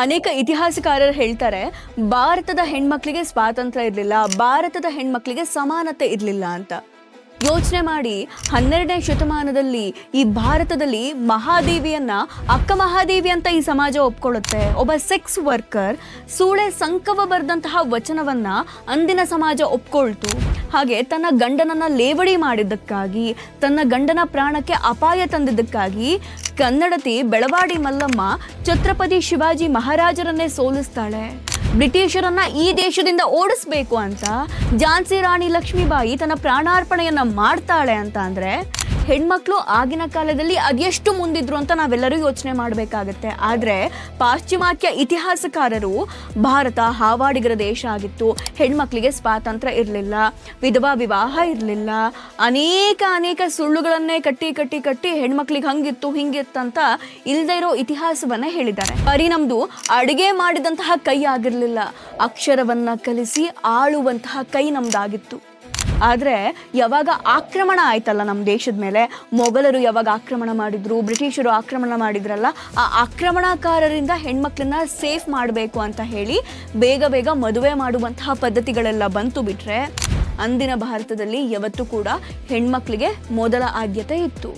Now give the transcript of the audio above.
ಅನೇಕ ಇತಿಹಾಸಕಾರರು ಹೇಳ್ತಾರೆ ಭಾರತದ ಹೆಣ್ಮಕ್ಳಿಗೆ ಸ್ವಾತಂತ್ರ್ಯ ಇರಲಿಲ್ಲ, ಭಾರತದ ಹೆಣ್ಮಕ್ಳಿಗೆ ಸಮಾನತೆ ಇರಲಿಲ್ಲ ಅಂತ. ಯೋಚನೆ ಮಾಡಿ, 12ನೇ ಶತಮಾನದಲ್ಲಿ ಈ ಭಾರತದಲ್ಲಿ ಮಹಾದೇವಿಯನ್ನ ಅಕ್ಕ ಮಹಾದೇವಿ ಅಂತ ಈ ಸಮಾಜ ಒಪ್ಕೊಳ್ಳುತ್ತೆ. ಒಬ್ಬ ಸೆಕ್ಸ್ ವರ್ಕರ್ ಸೂಳೆ ಸಂಕವ ಬರೆದಂತಹ ವಚನವನ್ನ ಅಂದಿನ ಸಮಾಜ ಒಪ್ಕೊಳ್ತು. ಹಾಗೆ ತನ್ನ ಗಂಡನನ್ನ ಲೇವಡಿ ಮಾಡಿದ್ದಕ್ಕಾಗಿ, ತನ್ನ ಗಂಡನ ಪ್ರಾಣಕ್ಕೆ ಅಪಾಯ ತಂದಿದ್ದಕ್ಕಾಗಿ ಕನ್ನಡತಿ ಬೆಳವಾಡಿ ಮಲ್ಲಮ್ಮ ಛತ್ರಪತಿ ಶಿವಾಜಿ ಮಹಾರಾಜರನ್ನೇ ಸೋಲಿಸ್ತಾಳೆ. ಬ್ರಿಟಿಷರನ್ನ ಈ ದೇಶದಿಂದ ಓಡಿಸ್ಬೇಕು ಅಂತ ಝಾನ್ಸಿ ರಾಣಿ ಲಕ್ಷ್ಮೀಬಾಯಿ ತನ್ನ ಪ್ರಾಣಾರ್ಪಣೆಯನ್ನ ಮಾಡ್ತಾಳೆ ಅಂತ ಅಂದ್ರೆ ಹೆಣ್ಮಕ್ಳು ಆಗಿನ ಕಾಲದಲ್ಲಿ ಅದೆಷ್ಟು ಮುಂದಿದ್ರು ಅಂತ ನಾವೆಲ್ಲರೂ ಯೋಚನೆ ಮಾಡಬೇಕಾಗತ್ತೆ. ಆದರೆ ಪಾಶ್ಚಿಮಾತ್ಯ ಇತಿಹಾಸಕಾರರು ಭಾರತ ಹಾವಾಡಿಗರ ದೇಶ ಆಗಿತ್ತು, ಹೆಣ್ಮಕ್ಳಿಗೆ ಸ್ವಾತಂತ್ರ್ಯ ಇರಲಿಲ್ಲ, ವಿಧವಾ ವಿವಾಹ ಇರಲಿಲ್ಲ, ಅನೇಕ ಸುಳ್ಳುಗಳನ್ನೇ ಕಟ್ಟಿ ಹೆಣ್ಮಕ್ಳಿಗೆ ಹಂಗಿತ್ತು ಹಿಂಗಿತ್ತಂತ ಇಲ್ಲದೆ ಇರೋ ಇತಿಹಾಸವನ್ನ ಹೇಳಿದ್ದಾರೆ. ಬರೀ ನಮ್ದು ಅಡುಗೆ ಮಾಡಿದಂತಹ ಕೈ ಆಗಿರಲಿಲ್ಲ, ಅಕ್ಷರವನ್ನ ಕಲಿಸಿ ಆಳುವಂತಹ ಕೈ ನಮ್ದಾಗಿತ್ತು. ಆದರೆ ಯಾವಾಗ ಆಕ್ರಮಣ ಆಯ್ತಲ್ಲ ನಮ್ಮ ದೇಶದ ಮೇಲೆ, ಮೊಘಲರು ಯಾವಾಗ ಆಕ್ರಮಣ ಮಾಡಿದ್ರು, ಬ್ರಿಟಿಷರು ಆಕ್ರಮಣ ಮಾಡಿದ್ರಲ್ಲ, ಆ ಆಕ್ರಮಣಕಾರರಿಂದ ಹೆಣ್ಮಕ್ಳನ್ನ ಸೇಫ್ ಮಾಡಬೇಕು ಅಂತ ಹೇಳಿ ಬೇಗ ಮದುವೆ ಮಾಡುವಂತಹ ಪದ್ಧತಿಗಳೆಲ್ಲ ಬಂತು. ಬಿಟ್ರೆ ಅಂದಿನ ಭಾರತದಲ್ಲಿ ಯಾವತ್ತೂ ಕೂಡ ಹೆಣ್ಮಕ್ಳಿಗೆ ಮೊದಲ ಆದ್ಯತೆ ಇತ್ತು.